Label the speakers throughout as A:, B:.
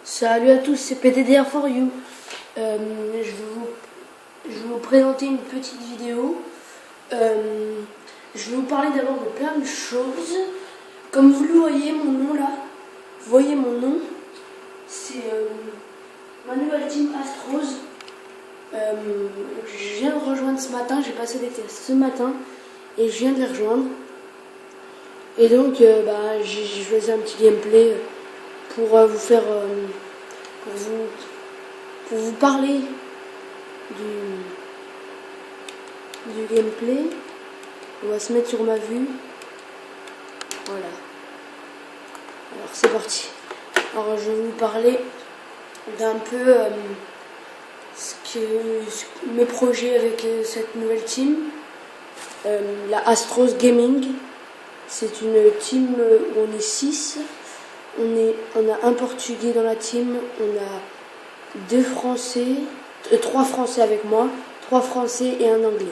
A: Salut à tous, c'est PTDR4U. Je vais vous présenter une petite vidéo. Je vais vous parler d'abord de plein de choses. Comme vous le voyez, mon nom là, vous voyez mon nom, c'est ma nouvelle team Astros. Je viens de rejoindre ce matin, j'ai passé des tests ce matin et je viens de les rejoindre. Et donc, j'ai choisi un petit gameplay pour vous faire, pour vous parler du gameplay. On va se mettre sur ma vue. Voilà. Alors c'est parti. Alors je vais vous parler d'un peu mes projets avec cette nouvelle team, la Astros Gaming. C'est une team où on est 6. On a un Portugais dans la team, on a 3 Français avec moi, 3 Français et un Anglais.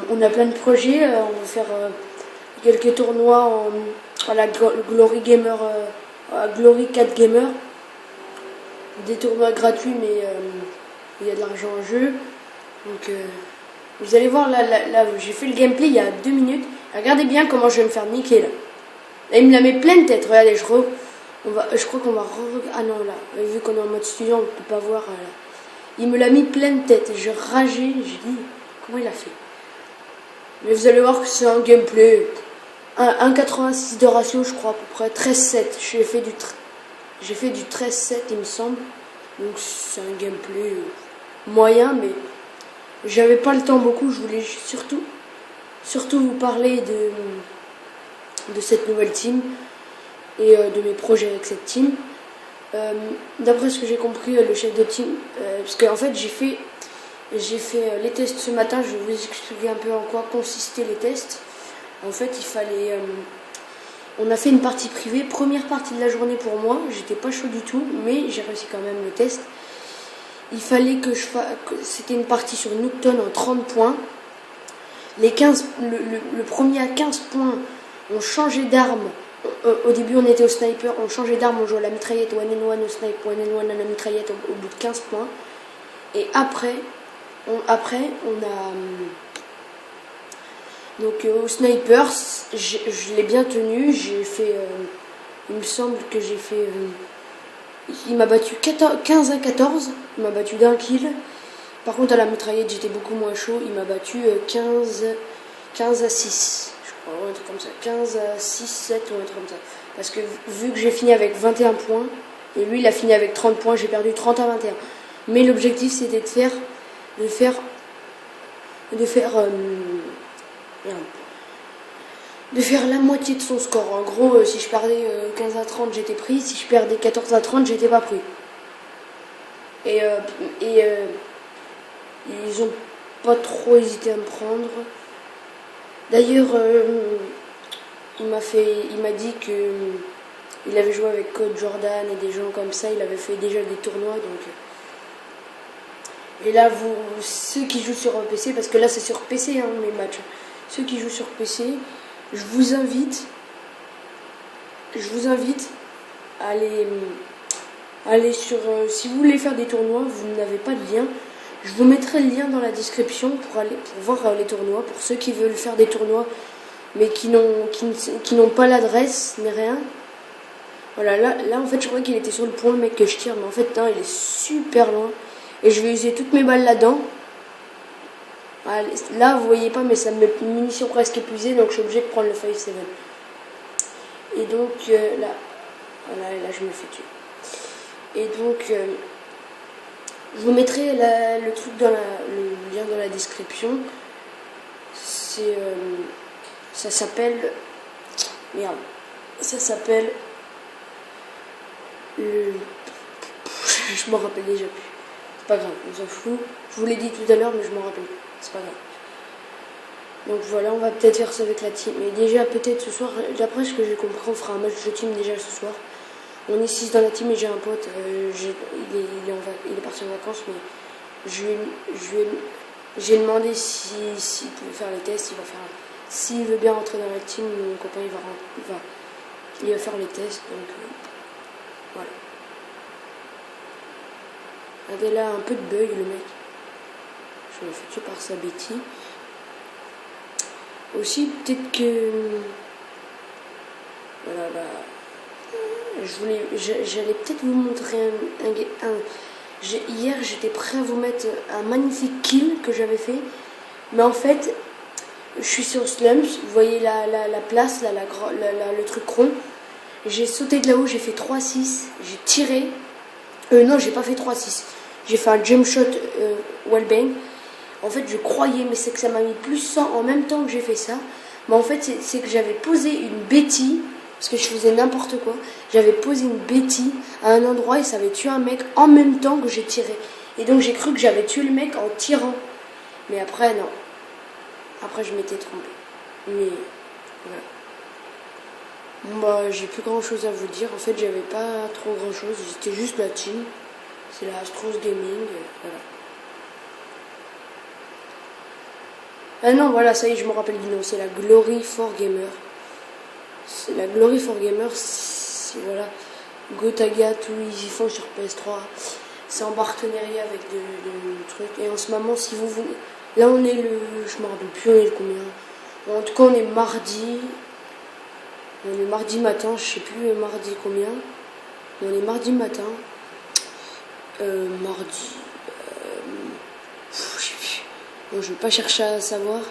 A: On a plein de projets, on va faire quelques tournois à la Glory Gamer, Glory 4 Gamer, des tournois gratuits mais il y a de l'argent en jeu. Donc vous allez voir là j'ai fait le gameplay il y a 2 minutes. Regardez bien comment je vais me faire niquer là. Là, il me la met pleine tête, regardez, je crois qu'on va ah non, là, vu qu'on est en mode studio, on ne peut pas voir. Là. Il me l'a mis pleine tête, je rageais, j'ai dit, comment il a fait? Mais vous allez voir que c'est un gameplay, 1,86 de ratio, je crois, à peu près, 13-7. J'ai fait du 13-7, il me semble. Donc c'est un gameplay moyen, mais j'avais pas le temps beaucoup, je voulais surtout vous parler de cette nouvelle team et de mes projets avec cette team. D'après ce que j'ai compris, le chef de team, parce qu'en fait j'ai fait les tests ce matin, je vais vous expliquer un peu en quoi consistaient les tests. En fait, on a fait une partie privée, première partie de la journée pour moi, j'étais pas chaud du tout, mais j'ai réussi quand même le test. Il fallait que c'était une partie sur Nuketown en 30 points. Le premier à 15 points, on changeait d'arme. Au début, on était au sniper, on changeait d'arme, on jouait à la mitraillette, one and one au sniper, one and one à la mitraillette au bout de 15 points. Et après, on a. Donc, au sniper, je l'ai bien tenu. J'ai fait. Il me semble que j'ai fait. Il m'a battu 15 à 14. Il m'a battu d'un kill. Par contre, à la mitraillette, j'étais beaucoup moins chaud. Il m'a battu 15 à 6. Je crois, un truc comme ça. 15 à 6, 7 ou un truc comme ça. Parce que vu que j'ai fini avec 21 points, et lui, il a fini avec 30 points, j'ai perdu 30 à 21. Mais l'objectif, c'était de faire la moitié de son score. En gros, si je perdais 15 à 30, j'étais pris. Si je perdais 14 à 30, j'étais pas pris. Et ils ont pas trop hésité à me prendre. D'ailleurs, il m'a dit que il avait joué avec Code Jordan et des gens comme ça. Il avait fait déjà des tournois, donc. Et là, ceux qui jouent sur PC, parce que là c'est sur PC mes matchs. Ceux qui jouent sur PC, je vous invite à aller sur. Si vous voulez faire des tournois, vous n'avez pas de lien. Je vous mettrai le lien dans la description pour voir les tournois, pour ceux qui veulent faire des tournois, mais qui n'ont pas l'adresse ni rien. Voilà, là en fait je crois qu'il était sur le point le mec que je tire, mais en fait non, il est super loin. Et je vais user toutes mes balles là-dedans. Là vous voyez pas, mais ça me met une munition presque épuisée, donc je suis obligé de prendre le 5-7. Et donc là, voilà, là je me fais tuer. Et donc je vous mettrai le truc le lien dans la description. Ça s'appelle. Merde. Ça s'appelle. Je m'en rappelle déjà plus. C'est pas grave, on s'en fout. Je vous l'ai dit tout à l'heure, mais je m'en rappelle. C'est pas grave. Donc voilà, on va peut-être faire ça avec la team. Mais déjà, peut-être ce soir, d'après ce que j'ai compris, on fera un match de team déjà ce soir. On est 6 dans la team et j'ai un pote, il est parti en vacances, mais j'ai demandé s'il pouvait faire les tests, il va faire. S'il veut bien rentrer dans la team, mon copain il va faire les tests, donc voilà. Elle a un peu de bug, le mec. Je me fais tuer par sa Betty. Aussi, peut-être que... Voilà, j'allais peut-être vous montrer hier, j'étais prêt à vous mettre un magnifique kill que j'avais fait. Mais en fait, je suis sur Slums. Vous voyez la place, là, le truc rond. J'ai sauté de là-haut, j'ai fait 3-6. J'ai tiré. Non, j'ai pas fait 3-6. J'ai fait un jump shot wallbang. En fait, je croyais, mais c'est que ça m'a mis plus 100 en même temps que j'ai fait ça. Mais en fait, c'est que j'avais posé une Betty, parce que je faisais n'importe quoi. J'avais posé une Betty à un endroit et ça avait tué un mec en même temps que j'ai tiré. Et donc j'ai cru que j'avais tué le mec en tirant. Mais après, non. Après, je m'étais trompé. Mais voilà. Bon, bah, j'ai plus grand chose à vous dire. En fait, j'avais pas trop grand chose. C'était juste la team. C'est la Astros Gaming. Voilà. Ah non, voilà, ça y est, je me rappelle du nom. C'est la Glory for Gamer. C'est la Glory for Gamer. Voilà. Gotaga, tout, ils y font sur PS3. C'est en partenariat avec de trucs. Et en ce moment, si vous voulez. Là, on est le. Je me rappelle plus, on est le combien. En tout cas, on est mardi. On est mardi matin, je sais plus mardi combien. On est mardi matin. Mardi. Je sais plus. Bon, je vais pas chercher à savoir.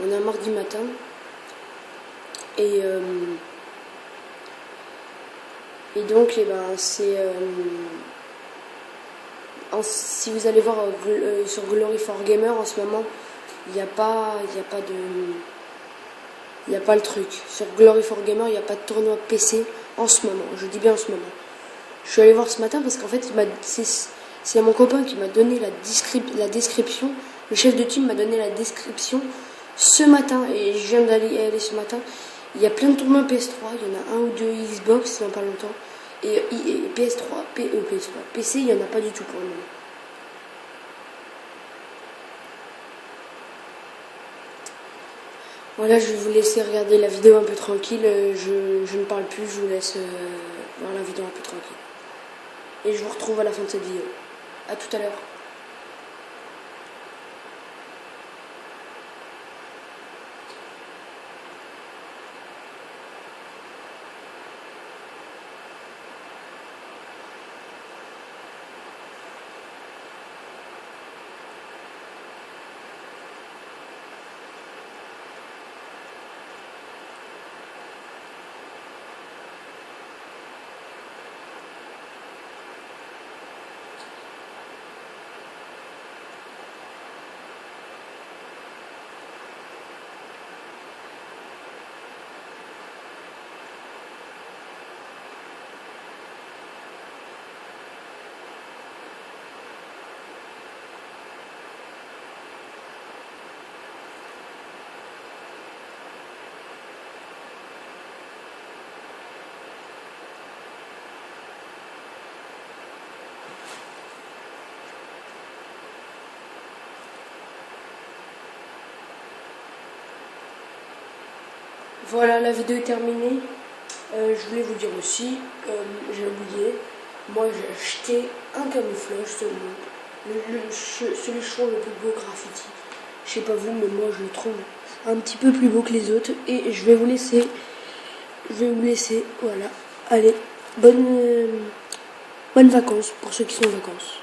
A: On est un mardi matin. Et donc, eh ben, c'est. Si vous allez voir sur Glory for Gamer en ce moment, il n'y a pas le truc. Sur Glory for Gamer, il n'y a pas de tournoi PC en ce moment. Je dis bien en ce moment. Je suis allé voir ce matin parce qu'en fait, c'est mon copain qui m'a donné la description. Le chef de team m'a donné la description ce matin. Et je viens d'aller ce matin. Il y a plein de tournois PS3. Il y en a un ou deux Xbox dans pas longtemps. Et PS3, PC, il n'y en a pas du tout pour le moment. Voilà, je vais vous laisser regarder la vidéo un peu tranquille. Je ne parle plus, je vous laisse voir la vidéo un peu tranquille. Et je vous retrouve à la fin de cette vidéo. A tout à l'heure. Voilà, la vidéo est terminée. Je voulais vous dire aussi, j'ai oublié, moi j'ai acheté un camouflage seulement. C'est le chevron le plus beau graffiti. Je sais pas vous, mais moi je le trouve un petit peu plus beau que les autres. Et je vais vous laisser. Voilà. Allez, bonnes vacances pour ceux qui sont en vacances.